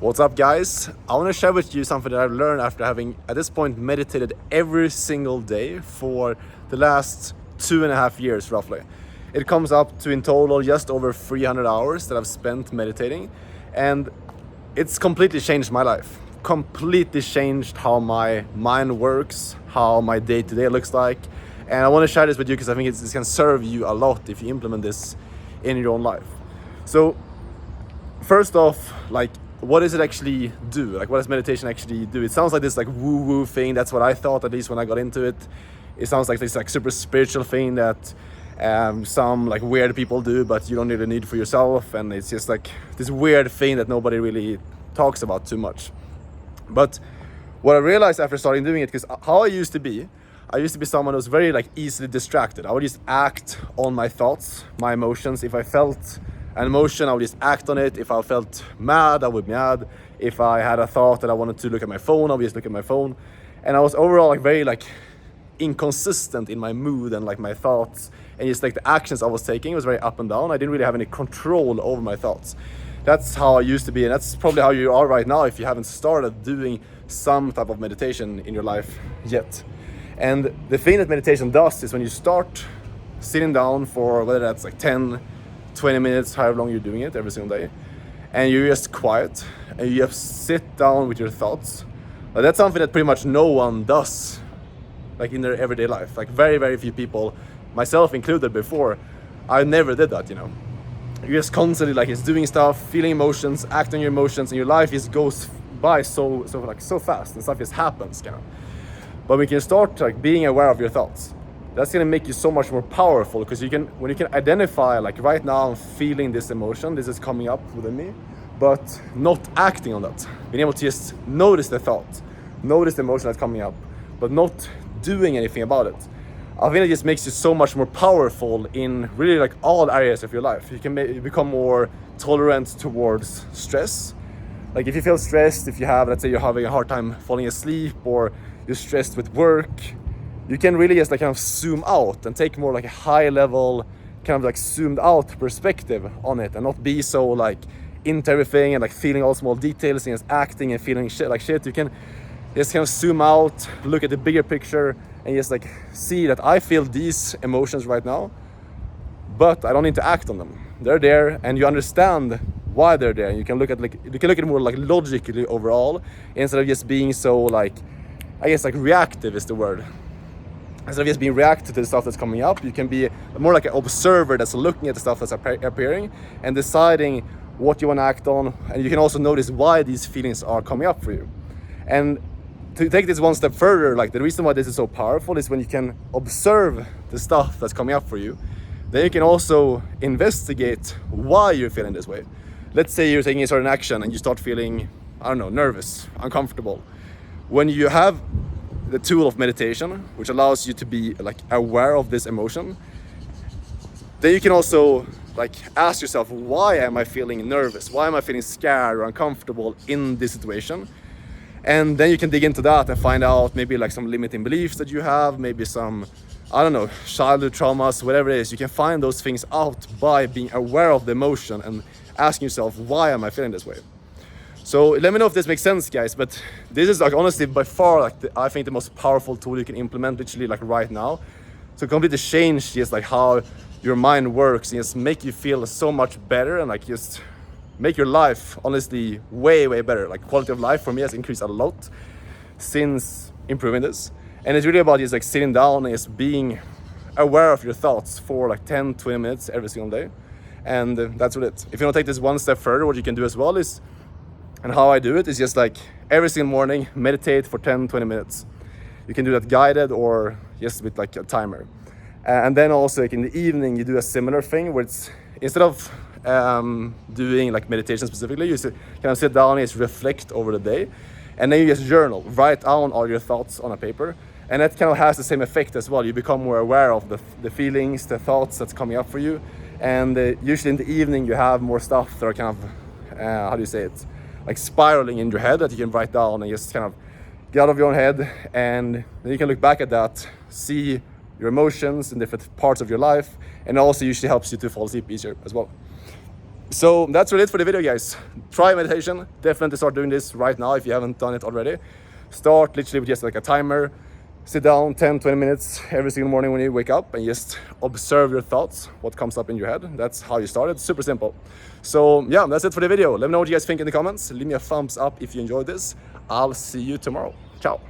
What's up, guys? I want to share with you something that I've learned after having, at this point, meditated every single day for the last 2.5 years, roughly. It comes up to, in total, just over 300 hours that I've spent meditating, and it's completely changed my life. Completely changed how my mind works, how my day-to-day looks like, and I want to share this with you because I think it's going to serve you a lot if you implement this in your own life. So, first off, what does it actually do? What does meditation actually do? It sounds like this woo-woo thing. That's what I thought, at least when I got into it. It sounds like this super spiritual thing that some weird people do, but you don't really need for yourself. And it's just this weird thing that nobody really talks about too much. But what I realized after starting doing it, because how I used to be someone who was very easily distracted. I would just act on my thoughts, my emotions. If I felt an emotion, I would just act on it. If I felt mad, I would be mad. If I had a thought that I wanted to look at my phone, I would just look at my phone. And I was overall very inconsistent in my mood and my thoughts, and just the actions I was taking was very up and down. I didn't really have any control over my thoughts. That's how I used to be, and that's probably how you are right now if you haven't started doing some type of meditation in your life yet. And the thing that meditation does is when you start sitting down for whether that's 10, 20 minutes, however long you're doing it every single day, and you're just quiet and you just sit down with your thoughts. That's something that pretty much no one does in their everyday life. Very, very few people, myself included before, I never did that, You're just constantly just doing stuff, feeling emotions, acting on your emotions, and your life just goes by so fast, and stuff just happens, But we can start being aware of your thoughts. That's gonna make you so much more powerful, because when you can identify right now I'm feeling this emotion, this is coming up within me, but not acting on that. Being able to just notice the thought, notice the emotion that's coming up, but not doing anything about it. I think it just makes you so much more powerful in really all areas of your life. You can become more tolerant towards stress. If you feel stressed, if you have, let's say you're having a hard time falling asleep, or you're stressed with work, you can really just kind of zoom out and take more a high level, kind of zoomed out perspective on it, and not be so into everything and feeling all small details and just acting and feeling shit. You can just kind of zoom out, look at the bigger picture, and just see that I feel these emotions right now, but I don't need to act on them. They're there, and you understand why they're there. And you can look at it more logically overall, instead of just being so reactive is the word. Instead of just being reactive to the stuff that's coming up, you can be more an observer that's looking at the stuff that's appearing and deciding what you want to act on. And you can also notice why these feelings are coming up for you. And to take this one step further, the reason why this is so powerful is when you can observe the stuff that's coming up for you, then you can also investigate why you're feeling this way. Let's say you're taking a certain action and you start feeling, nervous, uncomfortable. When you have the tool of meditation, which allows you to be aware of this emotion, then you can also ask yourself, why am I feeling nervous? Why am I feeling scared or uncomfortable in this situation? And then you can dig into that and find out maybe some limiting beliefs that you have, maybe some, childhood traumas, whatever it is. You can find those things out by being aware of the emotion and asking yourself, why am I feeling this way? So let me know if this makes sense, guys, but this is honestly by far I think the most powerful tool you can implement literally right now to completely change just how your mind works and just make you feel so much better, and just make your life honestly way, way better. Quality of life for me has increased a lot since improving this. And it's really about just sitting down and just being aware of your thoughts for 10, 20 minutes every single day. And that's what it. If you want to take this one step further, what you can do as well is, and how I do it is just every single morning, meditate for 10, 20 minutes. You can do that guided or just with a timer. And then also in the evening, you do a similar thing where it's, instead of doing meditation specifically, you kind of sit down and just reflect over the day, and then you just journal, write down all your thoughts on a paper, and that kind of has the same effect as well. You become more aware of the feelings, the thoughts that's coming up for you, and usually in the evening you have more stuff that are kind of spiraling in your head that you can write down and just kind of get out of your own head, and then you can look back at that, see your emotions in different parts of your life, and it also usually helps you to fall asleep easier as well. So that's really it for the video, guys. Try meditation. Definitely start doing this right now if you haven't done it already. Start literally with just like a timer. Sit down 10-20 minutes every single morning when you wake up and just observe your thoughts, what comes up in your head. That's how you start it. Super simple. So yeah, that's it for the video. Let me know what you guys think in the comments. Leave me a thumbs up if you enjoyed this. I'll see you tomorrow. Ciao.